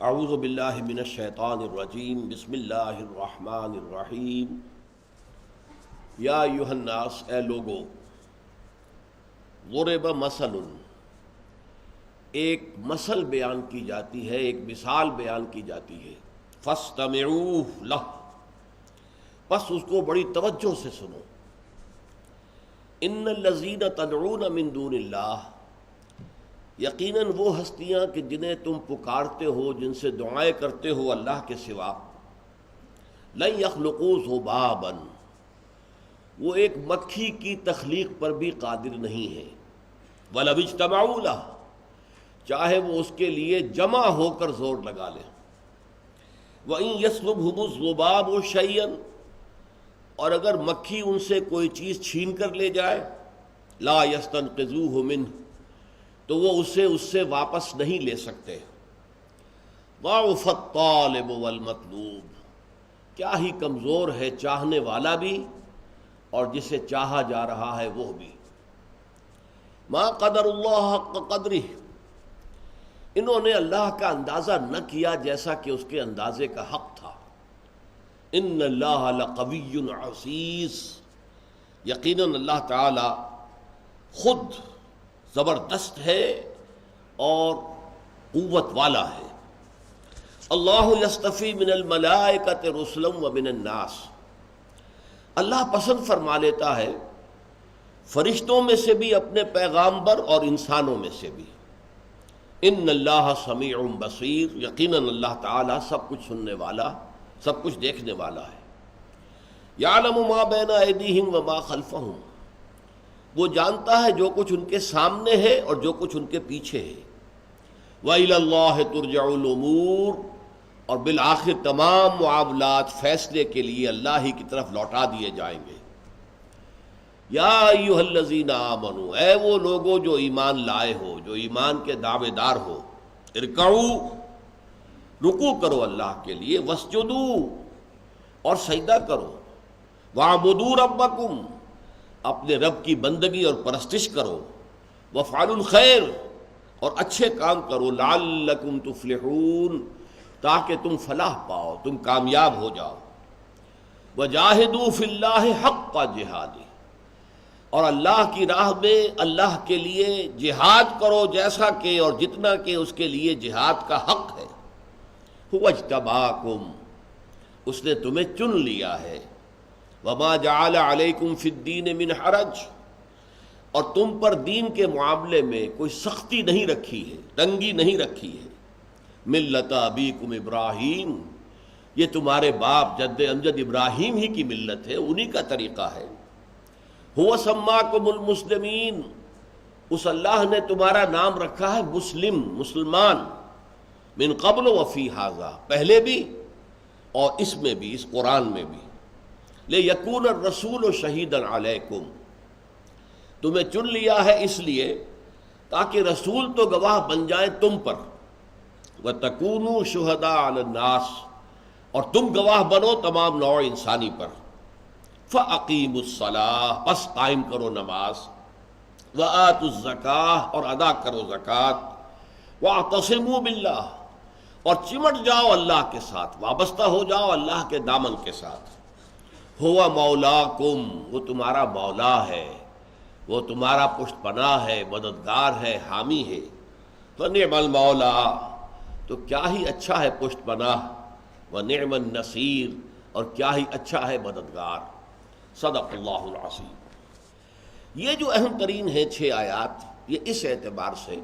اعوذ باللہ من الشیطان الرجیم بسم اللہ الرحمن الرحیم یا ایہا الناس، اے لوگو، ضرب مثل، ایک مثل بیان کی جاتی ہے، ایک مثال بیان کی جاتی ہے، فاستمعوا لہ، پس اس کو بڑی توجہ سے سنو۔ ان الذین تدعون من دون اللہ، یقیناً وہ ہستیاں کہ جنہیں تم پکارتے ہو، جن سے دعائیں کرتے ہو اللہ کے سوا، لن یخلقوا ذبابا، وہ ایک مکھی کی تخلیق پر بھی قادر نہیں ہے، ولو اجتمعوا لہ، چاہے وہ اس کے لیے جمع ہو کر زور لگا لیں، وَإِن يَسْلُبْهُمُ الذُّبَابُ شَيْئًا، اور اگر مکھی ان سے کوئی چیز چھین کر لے جائے، لا يَسْتَنْقِذُوهُ مِنْهُ، تو وہ اس سے واپس نہیں لے سکتے۔ ضعف الطالب والمطلوب، کیا ہی کمزور ہے چاہنے والا بھی اور جسے چاہا جا رہا ہے وہ بھی۔ ما قدر اللہ حق قدرہ، انہوں نے اللہ کا اندازہ نہ کیا جیسا کہ اس کے اندازے کا حق تھا۔ ان اللہ لقوی عزیز، یقیناً اللہ تعالی خود زبردست ہے اور قوت والا ہے۔ اللہ یصطفی من الملائکۃ رسلا ومن الناس، اللہ پسند فرما لیتا ہے فرشتوں میں سے بھی اپنے پیغامبر اور انسانوں میں سے بھی۔ ان اللہ سمیع بصیر، یقیناً اللہ تعالی سب کچھ سننے والا، سب کچھ دیکھنے والا ہے۔ یعلم ما بین ایدیہم وما خلفہم، وہ جانتا ہے جو کچھ ان کے سامنے ہے اور جو کچھ ان کے پیچھے ہے۔ وَإِلَى اللَّهِ تُرْجَعُ الْأُمُورُ، اور بالآخر تمام معاملات فیصلے کے لیے اللہ ہی کی طرف لوٹا دیے جائیں گے۔ یا ایھا الذین آمنوا، اے وہ لوگو جو ایمان لائے ہو، جو ایمان کے دعوے دار ہو، ارکعوا، رکوع کرو اللہ کے لیے، واسجدوا، اور سجدہ کرو، واعبدوا ربکم، اپنے رب کی بندگی اور پرستش کرو، وافعلوا الخیر، اور اچھے کام کرو، لعلکم تفلحون، تاکہ تم فلاح پاؤ، تم کامیاب ہو جاؤ۔ وجاہدوا فی اللہ حق جہادہ، اور اللہ کی راہ میں اللہ کے لیے جہاد کرو جیسا کہ اور جتنا کہ اس کے لیے جہاد کا حق ہے۔ هو اجتباکم، اس نے تمہیں چن لیا ہے۔ وما جعل علیکم فی الدین من حرج، اور تم پر دین کے معاملے میں کوئی سختی نہیں رکھی ہے، تنگی نہیں رکھی ہے۔ ملت ابیکم ابراہیم، یہ تمہارے باپ جد امجد ابراہیم ہی کی ملت ہے، انہی کا طریقہ ہے۔ هو سماکم المسلمین، اس اللہ نے تمہارا نام رکھا ہے مسلم، مسلمان، من قبل وفی ھذا، پہلے بھی اور اس میں بھی، اس قرآن میں بھی۔ لِیَکُونَ الرَّسُولُ شَہِیدًا عَلَیکُم، تمہیں چن لیا ہے اس لیے تاکہ رسول تو گواہ بن جائیں تم پر، وَتَکُونُوا شُہَدَاءَ عَلَى النَّاسِ، اور تم گواہ بنو تمام نوع انسانی پر۔ فَأَقِیمُوا الصَّلَاةَ، پس قائم کرو نماز، وَآتُوا الزَّکَاةَ، اور ادا کرو زکوٰۃ، وَاعْتَصِمُوا بِاللَّهِ، اور چمٹ جاؤ اللہ کے ساتھ، وابستہ ہو جاؤ اللہ کے دامن کے ساتھ۔ ہوا مولاکم، وہ تمہارا مولا ہے، وہ تمہارا پشت پناہ ہے، مددگار ہے، حامی ہے۔ فنعم المولا، تو کیا ہی اچھا ہے پشت پناہ، ونعم النصیر، اور کیا ہی اچھا ہے مددگار۔ صدق اللہ العظیم۔ یہ جو اہم ترین ہیں 6 آیات، یہ اس اعتبار سے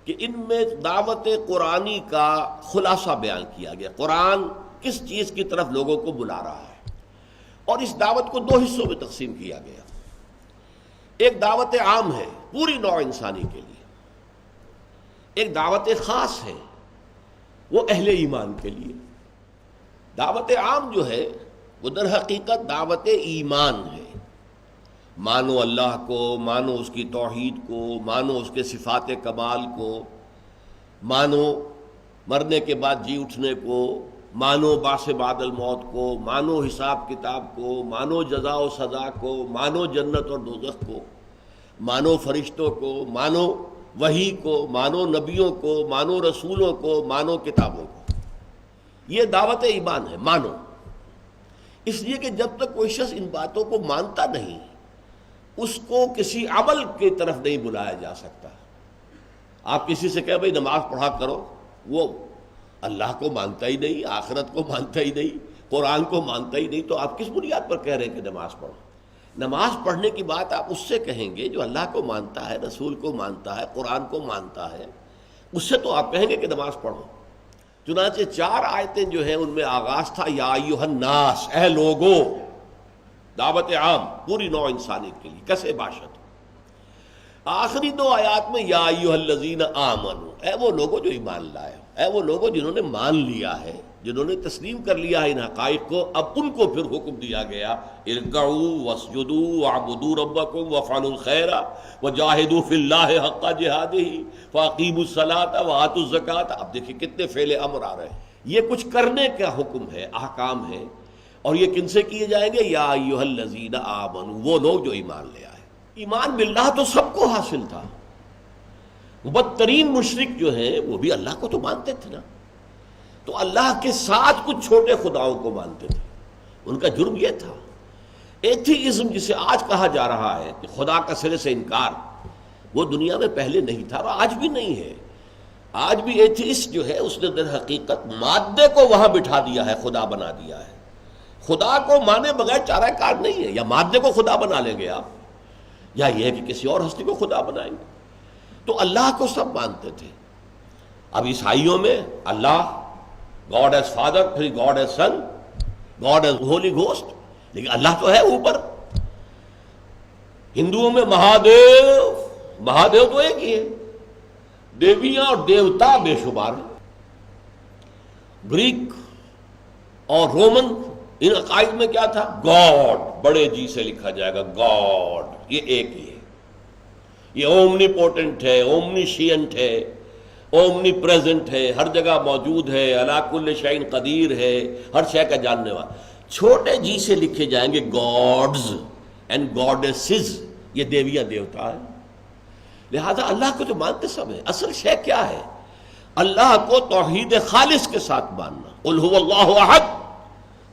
کہ ان میں دعوت قرآنی کا خلاصہ بیان کیا گیا، قرآن کس چیز کی طرف لوگوں کو بلا رہا ہے، اور اس دعوت کو 2 حصوں میں تقسیم کیا گیا۔ ایک دعوت عام ہے پوری نوع انسانی کے لیے، ایک دعوت خاص ہے وہ اہل ایمان کے لیے۔ دعوت عام جو ہے وہ در حقیقت دعوت ایمان ہے، مانو اللہ کو، مانو اس کی توحید کو، مانو اس کے صفات کمال کو، مانو مرنے کے بعد جی اٹھنے کو، مانو بعث بعد الموت کو، مانو حساب کتاب کو، مانو جزا و سزا کو، مانو جنت اور دوزخ کو، مانو فرشتوں کو، مانو وحی کو مانو، نبیوں کو مانو، رسولوں کو مانو، کتابوں کو. یہ دعوت ایمان ہے، مانو. اس لیے کہ جب تک کوئی شخص ان باتوں کو مانتا نہیں اس کو کسی عمل کی طرف نہیں بلایا جا سکتا. آپ کسی سے کہیں بھائی نماز پڑھا کرو، وہ اللہ کو مانتا ہی نہیں، آخرت کو مانتا ہی نہیں، قرآن کو مانتا ہی نہیں، تو آپ کس بنیاد پر کہہ رہے ہیں کہ نماز پڑھو؟ نماز پڑھنے کی بات آپ اس سے کہیں گے جو اللہ کو مانتا ہے، رسول کو مانتا ہے، قرآن کو مانتا ہے. اس سے تو آپ کہیں گے کہ نماز پڑھو. چنانچہ 4 آیتیں جو ہیں ان میں آغاز تھا یا ایھا الناس، اے لوگو، دعوت عام پوری نوع انسانیت کے لیے، کسے باشد. آخری 2 آیات میں یا ایھا الذین آمنوا، اے وہ لوگوں جو ایمان لائے، اے وہ لوگوں جنہوں نے مان لیا ہے، جنہوں نے تسلیم کر لیا ہے ان حقائق کو. اب ان کو پھر حکم دیا گیا ارکعوا واسجدوا واعبدوا ربکم وافعلوا الخیر وجاہدوا فی اللہ حق جہادہ فاقیموا الصلاۃ وآتوا الزکاۃ. اب دیکھیں کتنے فعل امر آ رہے ہیں. یہ کچھ کرنے کا حکم ہے، احکام ہے، اور یہ کن سے کیے جائیں گے؟ یا ایھا الذین آمنوا، وہ لوگ جو ایمان لے آئے. ایمان باللہ تو سب کو حاصل تھا. بدترین مشرک جو ہیں وہ بھی اللہ کو تو مانتے تھے نا، تو اللہ کے ساتھ کچھ چھوٹے خداؤں کو مانتے تھے. ان کا جرم یہ تھا. ایتھیزم جسے آج کہا جا رہا ہے کہ خدا کا سرے سے انکار، وہ دنیا میں پہلے نہیں تھا اور آج بھی نہیں ہے. آج بھی ایتھیسٹ جو ہے اس نے در حقیقت مادے کو وہاں بٹھا دیا ہے، خدا بنا دیا ہے. خدا کو مانے بغیر چارہ کار نہیں ہے. یا مادے کو خدا بنا لیں گے آپ، یا یہ ہے کہ کسی اور ہستی کو خدا بنائیں گے. تو اللہ کو سب مانتے تھے. اب عیسائیوں میں اللہ گاڈ ایز فادر، پھر گاڈ ایز سن، گاڈ ایز ہولی گھوسٹ، لیکن اللہ تو ہے اوپر. ہندوؤں میں مہادیو، مہادیو تو ایک ہی ہے. دیویاں اور دیوتا بے شمار ہیں. گریک اور رومن ان عقائد میں کیا تھا؟ گاڈ، بڑے جی سے لکھا جائے گا گاڈ، یہ ایک ہی ہے. یہ اومنی پوٹنٹ ہے، اومنیشینٹ ہے، اومنی پریزنٹ ہے، ہر جگہ موجود ہے، علی کل شیء قدیر ہے، ہر شے کا جاننے والا. چھوٹے جی سے لکھے جائیں گے گاڈز اینڈ گاڈیسز، یہ دیویاں دیوتا ہے. لہذا اللہ کو تو مانتے سب ہیں. اصل شے کیا ہے؟ اللہ کو توحید خالص کے ساتھ ماننا. قل هو اللہ احد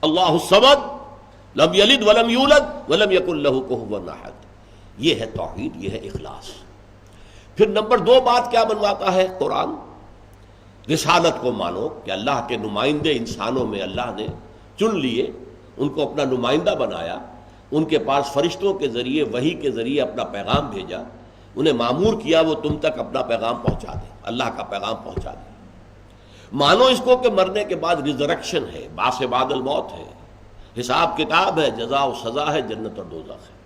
اللہ الصمد لم یلد ولم یولد ولم یکن له کفوا احد. یہ ہے توحید، یہ ہے اخلاص. پھر نمبر 2 بات کیا بنواتا ہے قرآن؟ رسالت کو مانو کہ اللہ کے نمائندے انسانوں میں اللہ نے چن لیے، ان کو اپنا نمائندہ بنایا، ان کے پاس فرشتوں کے ذریعے، وحی کے ذریعے اپنا پیغام بھیجا، انہیں مامور کیا وہ تم تک اپنا پیغام پہنچا دیں، اللہ کا پیغام پہنچا دیں. مانو اس کو کہ مرنے کے بعد ریزریکشن ہے، بعث بعد الموت ہے، حساب کتاب ہے، جزا و سزا ہے، جنت اور دوزخ ہے.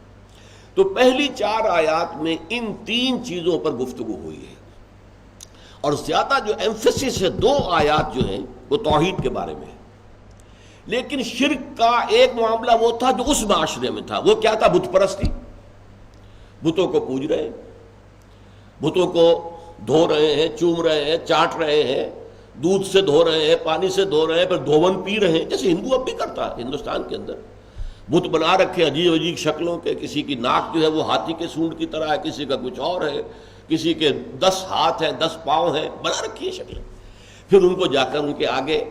تو پہلی 4 آیات میں ان 3 چیزوں پر گفتگو ہوئی ہے، اور زیادہ جو ایمفیسس ہے 2 آیات جو ہیں وہ توحید کے بارے میں ہے. لیکن شرک کا ایک معاملہ وہ تھا جو اس معاشرے میں تھا. وہ کیا تھا؟ بت پرستی. بتوں کو پوج رہے ہیں، بتوں کو دھو رہے ہیں، چوم رہے ہیں، چاٹ رہے ہیں، دودھ سے دھو رہے ہیں، پانی سے دھو رہے ہیں، پھر دھون پی رہے ہیں، جیسے ہندو اب بھی کرتا ہے. ہندوستان کے اندر بت بنا رکھے عجیب عجیب شکلوں کے. کسی کی ناک جو ہے وہ ہاتھی کے سونڈ کی طرح ہے، کسی کا کچھ اور ہے، کسی کے 10 ہاتھ ہیں، 10 پاؤں ہیں، بنا رکھی ہے شکلیں. پھر ان کو جا کر ان کے آگے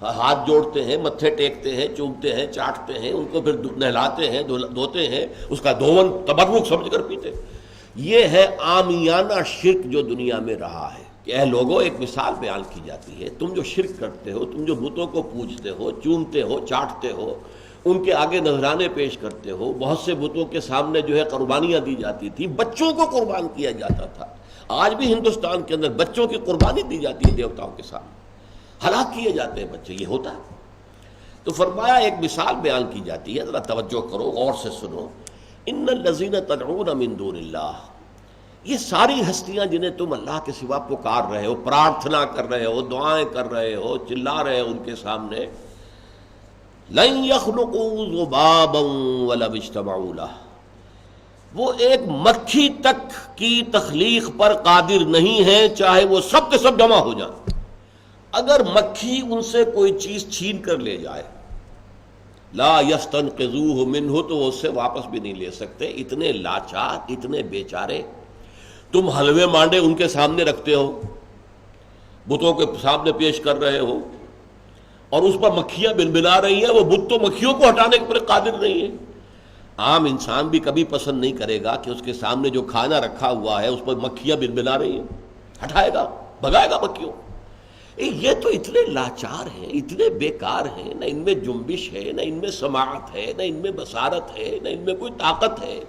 ہاتھ جوڑتے ہیں، متھے ٹیکتے ہیں، چومتے ہیں، چاٹتے ہیں، ان کو پھر نہلاتے ہیں، دھوتے ہیں، اس کا دھون تبرک سمجھ کر پیتے. یہ ہے عامیانہ شرک جو دنیا میں رہا ہے. کہ اے لوگوں، ایک مثال بیان کی جاتی ہے، تم جو شرک کرتے ہو، تم جو بتوں کو پوجتے ہو، چومتے ہو، چاٹتے ہو، ان کے آگے نذرانے پیش کرتے ہو. بہت سے بتوں کے سامنے جو ہے قربانیاں دی جاتی تھی، بچوں کو قربان کیا جاتا تھا. آج بھی ہندوستان کے اندر بچوں کی قربانی دی جاتی ہے دیوتاؤں کے سامنے، ہلاک کیے جاتے ہیں بچے. یہ ہوتا ہے. تو فرمایا ایک مثال بیان کی جاتی ہے، ذرا توجہ کرو، غور سے سنو. ان الذین تدعون من دون اللہ، یہ ساری ہستیاں جنہیں تم اللہ کے سوا پکار رہے ہو، پرارتھنا کر رہے ہو، دعائیں کر رہے ہو، چلا رہے ہو ان کے سامنے، لن یخلقوا ذبابا ولو اجتمعوا لہ، وہ ایک مکھی تک کی تخلیق پر قادر نہیں ہے چاہے وہ سب کے سب جمع ہو جائیں. اگر مکھی ان سے کوئی چیز چھین کر لے جائے، لا یستنقذوہ منہ، تو وہ اس سے واپس بھی نہیں لے سکتے. اتنے لاچار، اتنے بیچارے. تم حلوے مانڈے ان کے سامنے رکھتے ہو، بتوں کے سامنے پیش کر رہے ہو، اور اس پر مکھیاں بنبنا رہی ہیں، وہ بت تو مکھیوں کو ہٹانے کے پر قادر نہیں ہے۔ عام انسان بھی کبھی پسند نہیں کرے گا کہ اس کے سامنے جو کھانا رکھا ہوا ہے اس پر مکھیاں بنبنا رہی ہیں، ہٹائے گا، بھگائے گا مکھیوں۔ یہ تو اتنے لاچار ہیں، اتنے بیکار ہیں، نہ ان میں جنبش ہے، نہ ان میں سماعت ہے، نہ ان میں بصارت ہے، نہ ان میں کوئی طاقت ہے،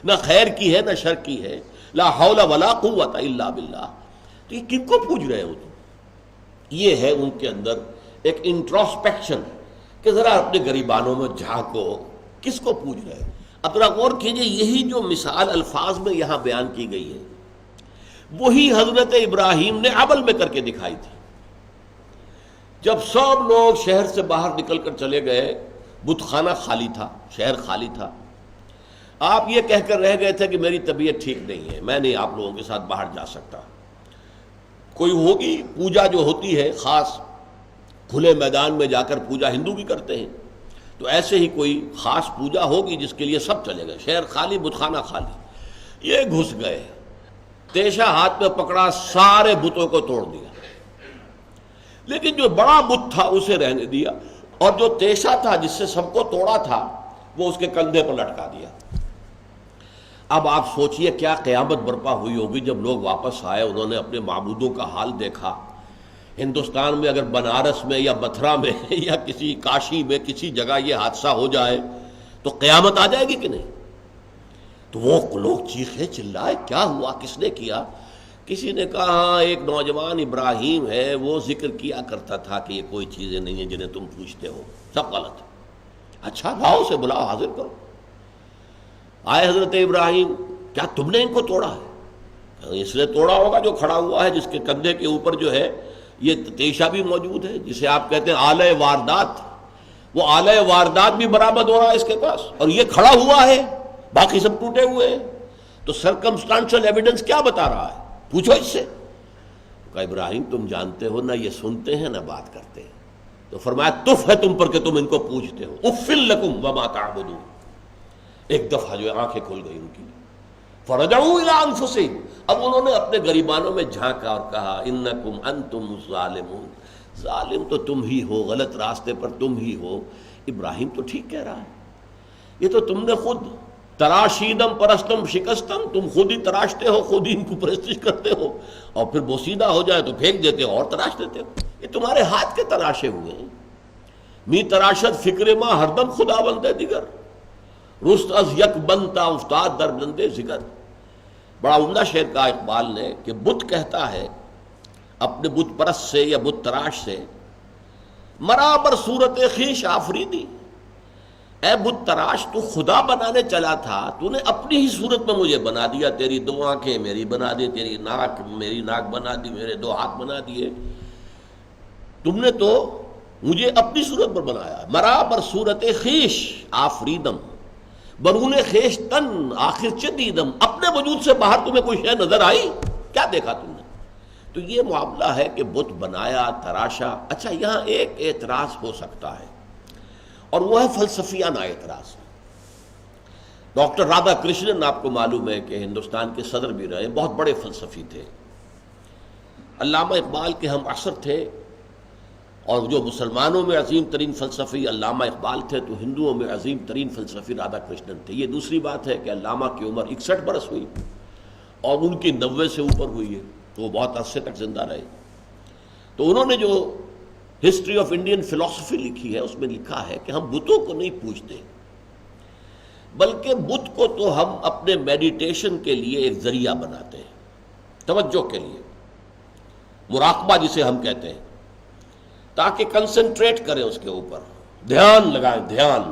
نہ خیر کی ہے نہ شر کی ہے، لا حول ولا قوت الا باللہ۔ تو یہ کن کو پوج رہے ہو تم؟ یہ ہے ان کے اندر ایک انٹروسپیکشن کہ ذرا اپنے گریبانوں میں جھانکو، کس کو پوج رہے ہو؟ اب ذرا غور کیجئے، یہی جو مثال الفاظ میں یہاں بیان کی گئی ہے وہی حضرت ابراہیم نے عمل میں کر کے دکھائی تھی۔ جب سب لوگ شہر سے باہر نکل کر چلے گئے، بت خانہ خالی تھا، شہر خالی تھا، آپ یہ کہہ کر رہ گئے تھے کہ میری طبیعت ٹھیک نہیں ہے، میں نہیں آپ لوگوں کے ساتھ باہر جا سکتا۔ کوئی ہوگی پوجا جو ہوتی ہے خاص، کھلے میدان میں جا کر پوجا ہندو بھی کرتے ہیں، تو ایسے ہی کوئی خاص پوجا ہوگی جس کے لیے سب چلے گئے، شہر خالی، بت خانہ خالی۔ یہ گھس گئے، تیشا ہاتھ میں پکڑا، سارے بتوں کو توڑ دیا، لیکن جو بڑا بت تھا اسے رہنے دیا، اور جو تیشا تھا جس سے سب کو توڑا تھا وہ اس کے کندھے پر لٹکا دیا۔ اب آپ سوچئے کیا قیامت برپا ہوئی ہوگی جب لوگ واپس آئے، انہوں نے اپنے معبودوں کا حال دیکھا۔ ہندوستان میں اگر بنارس میں یا متھرا میں یا کسی کاشی میں کسی جگہ یہ حادثہ ہو جائے تو قیامت آ جائے گی کہ نہیں؟ تو وہ لوگ چیخے چلائے، کیا ہوا، کس نے کیا؟ کسی نے کہا ہاں ایک نوجوان ابراہیم ہے، وہ ذکر کیا کرتا تھا کہ یہ کوئی چیزیں نہیں ہیں جنہیں تم پوچھتے ہو، سب غلط ہے۔ اچھا لاؤ اسے بلاؤ، حاضر کرو۔ آئے حضرت ابراہیم، کیا تم نے ان کو توڑا ہے؟ اس نے توڑا ہوگا جو کھڑا ہوا ہے، جس کے کندھے کے اوپر جو ہے یہ تیشا بھی موجود ہے، جسے آپ کہتے ہیں آلہ واردات، وہ آلہ واردات بھی برآمد ہو رہا ہے اس کے پاس، اور یہ کھڑا ہوا ہے، باقی سب ٹوٹے ہوئے ہیں۔ تو سرکمسٹانشل ایویڈنس کیا بتا رہا ہے؟ پوچھو اس سے۔ کہا ابراہیم تم جانتے ہو نہ یہ سنتے ہیں نہ بات کرتے ہیں۔ تو فرمایا تف ہے تم پر کہ تم ان کو پوچھتے ہو، اف لکم وما تعبدون۔ ایک دفعہ جو آنکھیں کھل گئی ان کی، فرجعوا الی انفسہم، اب انہوں نے اپنے گریبانوں میں جھانکا اور کہا انکم انتم الظالمون، ظالم تو تم ہی ہو، غلط راستے پر تم ہی ہو۔ ابراہیم تو ٹھیک کہہ رہا ہے، یہ تو تم نے خود تراشیدم پرستم شکستم، تم خود ہی تراشتے ہو، خود ہی ان کو پرستش کرتے ہو، اور پھر بوسیدہ ہو جائے تو پھینک دیتے ہو اور تراش دیتے ہو۔ یہ تمہارے ہاتھ کے تراشے ہوئے ہیں۔ می تراشد فکر ما ہردم خدا بندے دیگر، رست از یک بنتا افتاد در بندے ذکر۔ بڑا عمدہ شعر کا اقبال نے کہ بت کہتا ہے اپنے بت پرست سے یا بت تراش سے، مرا بر صورت خویش آفریدی، اے بت تراش تو خدا بنانے چلا تھا، تو نے اپنی ہی صورت میں مجھے بنا دیا، تیری دو آنکھیں میری بنا دی، تیری ناک میری ناک بنا دی، میرے دو ہاتھ بنا دیے، تم نے تو مجھے اپنی صورت پر بنایا۔ مرا بر صورت خویش آفریدم، برون خیش تن آخر چہ دیدم، اپنے وجود سے باہر تمہیں کوئی شے نظر آئی؟ کیا دیکھا تم نے؟ تو یہ معاملہ ہے کہ بت بنایا، تراشا۔ اچھا یہاں ایک اعتراض ہو سکتا ہے، اور وہ ہے فلسفیانہ اعتراض۔ ڈاکٹر رادھا کرشنن آپ کو معلوم ہے کہ ہندوستان کے صدر بھی رہے، بہت بڑے فلسفی تھے، علامہ اقبال کے ہم عصر تھے، اور جو مسلمانوں میں عظیم ترین فلسفی علامہ اقبال تھے تو ہندوؤں میں عظیم ترین فلسفی رادھا کرشنن تھے۔ یہ دوسری بات ہے کہ علامہ کی عمر 61 برس ہوئی اور ان کی 90 سے اوپر ہوئی ہے، تو وہ بہت عرصے تک زندہ رہے۔ تو انہوں نے جو ہسٹری آف انڈین فلسفی لکھی ہے اس میں لکھا ہے کہ ہم بتوں کو نہیں پوجتے، بلکہ بت کو تو ہم اپنے میڈیٹیشن کے لیے ایک ذریعہ بناتے ہیں، توجہ کے لیے، مراقبہ جسے ہم کہتے ہیں، تاکہ کنسنٹریٹ کریں اس کے اوپر، دھیان لگائیں۔ دھیان،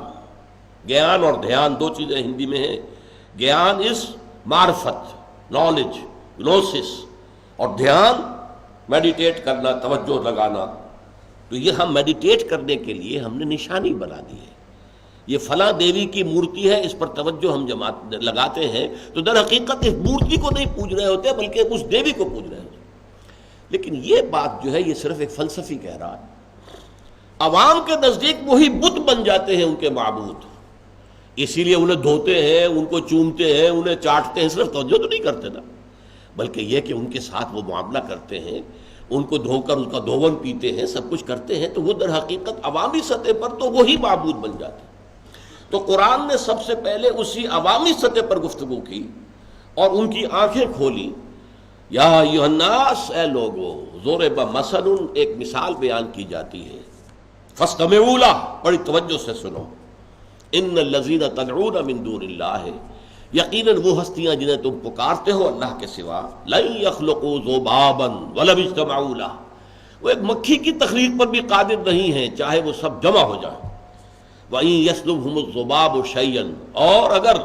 گیان اور دھیان دو چیزیں ہندی میں ہیں۔ گیان از معرفت، نالج، گنوسس، اور دھیان میڈیٹیٹ کرنا، توجہ لگانا۔ تو یہ ہم میڈیٹیٹ کرنے کے لیے ہم نے نشانی بنا دی ہے، یہ فلاں دیوی کی مورتی ہے، اس پر توجہ ہم لگاتے ہیں، تو در حقیقت اس مورتی کو نہیں پوج رہے ہوتے بلکہ اس دیوی کو پوج رہے ہوتے۔ لیکن یہ بات جو ہے یہ صرف ایک فلسفی کہہ رہا ہے، عوام کے نزدیک وہی بت بن جاتے ہیں ان کے معبود، اسی لیے انہیں دھوتے ہیں، ان کو چومتے ہیں، انہیں چاٹتے ہیں، صرف توجہ تو نہیں کرتے نا۔ بلکہ یہ کہ ان کے ساتھ وہ معاملہ کرتے ہیں، ان کو دھو کر اس کا دھون پیتے ہیں، سب کچھ کرتے ہیں، تو وہ در حقیقت عوامی سطح پر تو وہی معبود بن جاتے ہیں۔ تو قرآن نے سب سے پہلے اسی عوامی سطح پر گفتگو کی اور ان کی آنکھیں کھولی۔ یا ایھا الناس، اے لوگو، ضرب مثل، ایک مثال بیان کی جاتی ہے، فاستمعوا لہ، بڑی توجہ سے سنو، ان الذین تدعون من دون اللہ، یقیناً وہ ہستیاں جنہیں تم پکارتے ہو اللہ کے سوا، لن یخلقوا ذبابا ولو اجتمعوا لہ، وہ ایک مکھی کی تخلیق پر بھی قادر نہیں ہیں چاہے وہ سب جمع ہو جائیں۔ وَإِن يَسْلُبْهُمُ الذُّبَابُ شَيْئًا، اور اگر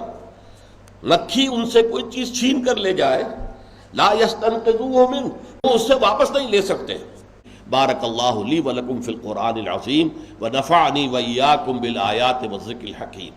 مکھی ان سے کوئی چیز چھین کر لے جائے، لا يَسْتَنقِذُوهُ مِنْهُ، وہ اس سے واپس نہیں لے سکتے۔ بارک اللہ لی ولکم فی القرآن العظیم ونفعنی وإیاکم بالآیات والذکر الحکیم۔